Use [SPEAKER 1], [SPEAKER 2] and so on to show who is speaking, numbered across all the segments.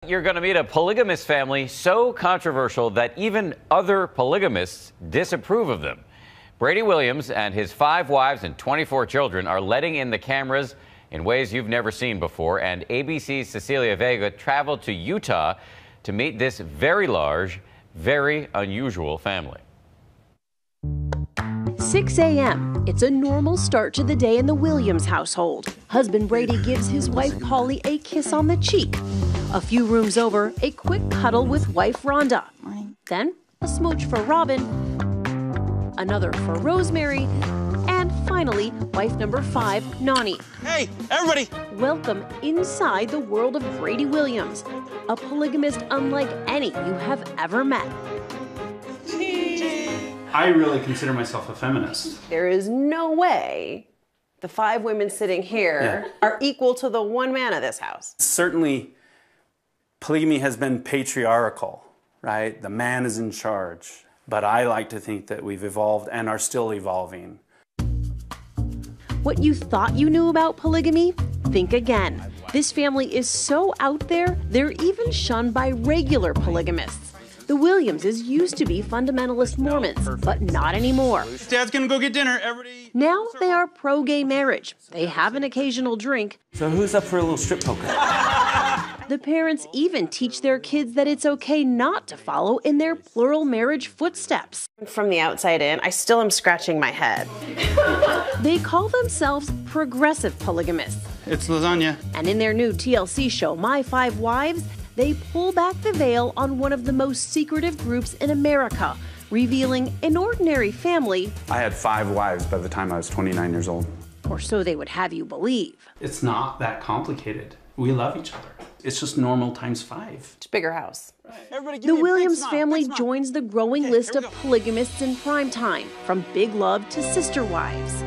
[SPEAKER 1] You're going to meet a polygamous family so controversial that even other polygamists disapprove of them. Brady Williams and his 5 wives and 24 children are letting in the cameras in ways you've never seen before. And ABC's Cecilia Vega traveled to Utah to meet this very large, very unusual family.
[SPEAKER 2] 6 a.m. It's a normal start to the day in the Williams household. Husband Brady gives his wife Polly a kiss on the cheek. A few rooms over, a quick cuddle with wife Rhonda. Then a smooch for Robin, another for Rosemary, and finally, wife number 5, Nani.
[SPEAKER 3] Hey, everybody!
[SPEAKER 2] Welcome inside the world of Brady Williams, a polygamist unlike any you have ever met.
[SPEAKER 4] I really consider myself a feminist.
[SPEAKER 5] There is no way the 5 women sitting here are equal to the 1 man of this house.
[SPEAKER 4] Certainly, polygamy has been patriarchal, right? The man is in charge. But I like to think that we've evolved and are still evolving.
[SPEAKER 2] What you thought you knew about polygamy? Think again. This family is so out there, they're even shunned by regular polygamists. The Williamses used to be fundamentalist Mormons, but not anymore.
[SPEAKER 4] Dad's gonna go get dinner, everybody.
[SPEAKER 2] Now they are pro-gay marriage. They have an occasional drink.
[SPEAKER 3] So who's up for a little strip poker?
[SPEAKER 2] The parents even teach their kids that it's okay not to follow in their plural marriage footsteps.
[SPEAKER 5] From the outside in, I still am scratching my head.
[SPEAKER 2] They call themselves progressive polygamists.
[SPEAKER 4] It's lasagna.
[SPEAKER 2] And in their new TLC show, My 5 Wives, they pull back the veil on one of the most secretive groups in America, revealing an ordinary family.
[SPEAKER 6] I had 5 wives by the time I was 29 years old.
[SPEAKER 2] Or so they would have you believe.
[SPEAKER 4] It's not that complicated. We love each other. It's just normal times 5.
[SPEAKER 5] It's a bigger house.
[SPEAKER 2] The Williams family joins the growing list of polygamists in prime time, from big love to sister wives.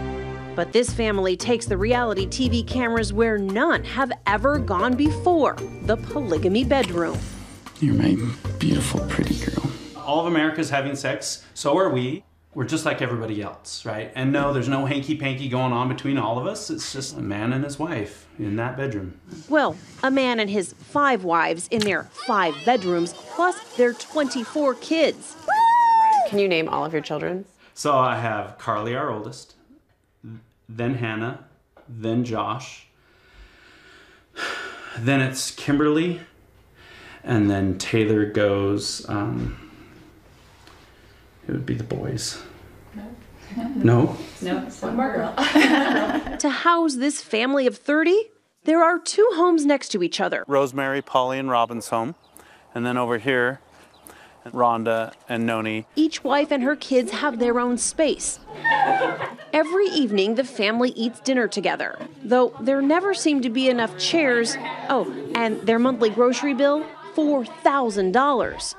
[SPEAKER 2] But this family takes the reality TV cameras where none have ever gone before, the polygamy bedroom.
[SPEAKER 6] You're my beautiful, pretty girl.
[SPEAKER 4] All of America's having sex, so are we. We're just like everybody else, right? And no, there's no hanky-panky going on between all of us. It's just a man and his wife in that bedroom.
[SPEAKER 2] Well, a man and his 5 wives in their 5 bedrooms, plus their 24 kids.
[SPEAKER 5] Can you name all of your children?
[SPEAKER 4] So I have Carly, our oldest, then Hannah, then Josh, then it's Kimberly, and then Taylor goes, it would be the boys. No?
[SPEAKER 7] No, it's one more girl.
[SPEAKER 2] To house this family of 30, there are 2 homes next to each other.
[SPEAKER 4] Rosemary, Polly, and Robin's home. And then over here, Rhonda and Noni.
[SPEAKER 2] Each wife and her kids have their own space. Every evening, the family eats dinner together, though there never seem to be enough chairs. Oh, and their monthly grocery bill, $4,000.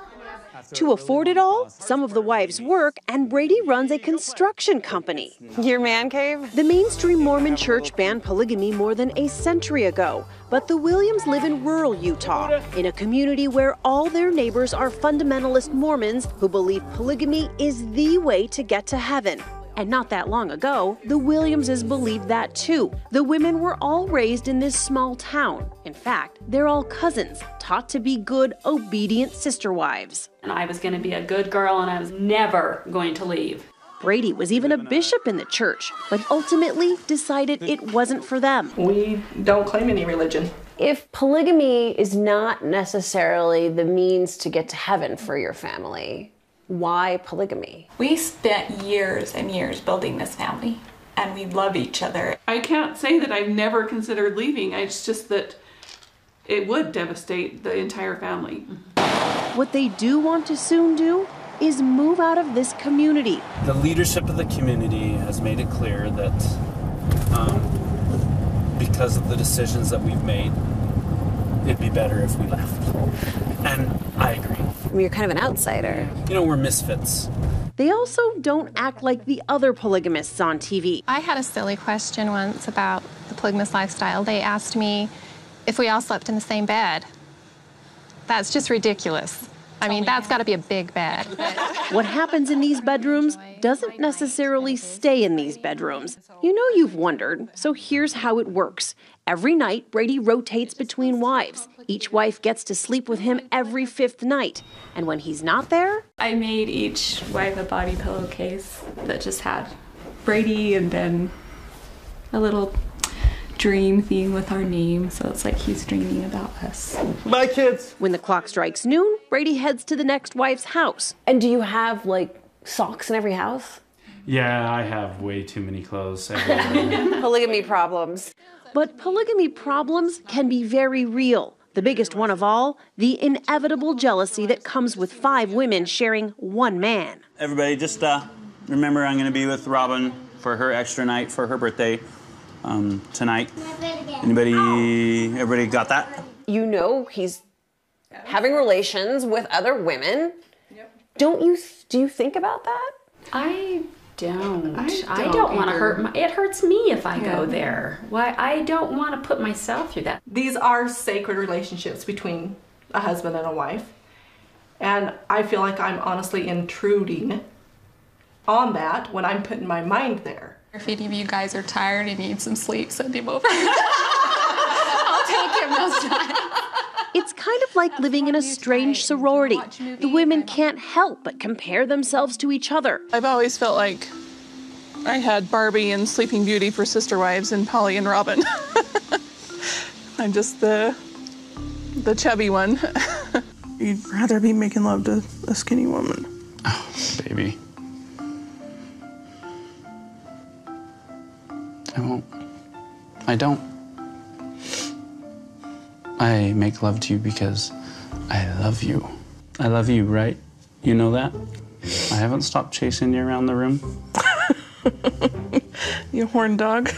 [SPEAKER 2] To afford it all, some of the wives work, and Brady runs a construction company.
[SPEAKER 5] Your man cave?
[SPEAKER 2] The mainstream Mormon church banned polygamy more than a century ago, but the Williams live in rural Utah, in a community where all their neighbors are fundamentalist Mormons who believe polygamy is the way to get to heaven. And not that long ago, the Williamses believed that too. The women were all raised in this small town. In fact, they're all cousins, taught to be good, obedient sister wives.
[SPEAKER 7] And I was going to be a good girl, and I was never going to leave.
[SPEAKER 2] Brady was even a bishop in the church, but ultimately decided it wasn't for them.
[SPEAKER 8] We don't claim any religion.
[SPEAKER 5] If polygamy is not necessarily the means to get to heaven for your family, why polygamy?
[SPEAKER 9] We spent years and years building this family, and we love each other.
[SPEAKER 8] I can't say that I've never considered leaving. It's just that it would devastate the entire family.
[SPEAKER 2] What they do want to soon do is move out of this community.
[SPEAKER 4] The leadership of the community has made it clear that because of the decisions that we've made, it'd be better if we left. And I agree.
[SPEAKER 5] I mean, you're kind of an outsider.
[SPEAKER 4] You know, we're misfits.
[SPEAKER 2] They also don't act like the other polygamists on TV.
[SPEAKER 10] I had a silly question once about the polygamous lifestyle. They asked me if we all slept in the same bed. That's just ridiculous. I mean, that's got to be a big bed.
[SPEAKER 2] What happens in these bedrooms doesn't necessarily stay in these bedrooms. You know you've wondered, so here's how it works. Every night, Brady rotates between wives. Each wife gets to sleep with him every 5th night. And when he's not there,
[SPEAKER 9] I made each wife a body pillowcase that just had Brady and then a little dream theme with our name, so it's like he's dreaming about us.
[SPEAKER 3] Bye, kids.
[SPEAKER 2] when the clock strikes noon, Brady heads to the next wife's house.
[SPEAKER 5] And do you have, like, socks in every house?
[SPEAKER 4] Yeah, I have way too many clothes everywhere.
[SPEAKER 5] Polygamy problems.
[SPEAKER 2] But polygamy problems can be very real. The biggest one of all, the inevitable jealousy that comes with 5 women sharing one man.
[SPEAKER 3] Everybody, just remember I'm going to be with Robin for her extra night for her birthday tonight. Everybody got that?
[SPEAKER 5] You know he's having relations with other women. Yep. Do you think about that?
[SPEAKER 7] I don't want to hurt it hurts me if I go there. Why? I don't want to put myself through that.
[SPEAKER 8] These are sacred relationships between a husband and a wife. And I feel like I'm honestly intruding on that when I'm putting my mind there.
[SPEAKER 10] If any of you guys are tired and need some sleep, send him over. I'll take him those times.
[SPEAKER 2] It's kind of like living in a strange sorority. The women can't help but compare themselves to each other.
[SPEAKER 11] I've always felt like I had Barbie and Sleeping Beauty for sister wives and Polly and Robin. I'm just the chubby one. You'd rather be making love to a skinny woman.
[SPEAKER 6] Oh, baby. I won't. I don't. I make love to you because I love you. I love you, right? You know that? I haven't stopped chasing you around the room.
[SPEAKER 11] You horn dog.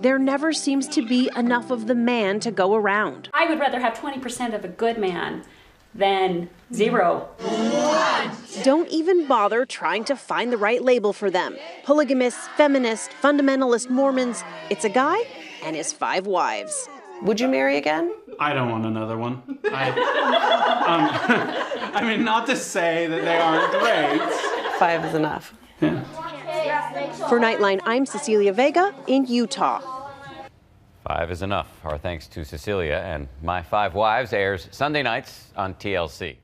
[SPEAKER 2] There never seems to be enough of the man to go around.
[SPEAKER 7] I would rather have 20% of a good man than 0.
[SPEAKER 2] Don't even bother trying to find the right label for them. Polygamists, feminists, fundamentalist Mormons. It's a guy and his 5 wives.
[SPEAKER 5] Would you marry again?
[SPEAKER 4] I don't want another one. I mean, not to say that they aren't great.
[SPEAKER 5] 5 is enough.
[SPEAKER 4] Yeah.
[SPEAKER 2] For Nightline, I'm Cecilia Vega in Utah.
[SPEAKER 1] 5 is enough. Our thanks to Cecilia, and My 5 Wives airs Sunday nights on TLC.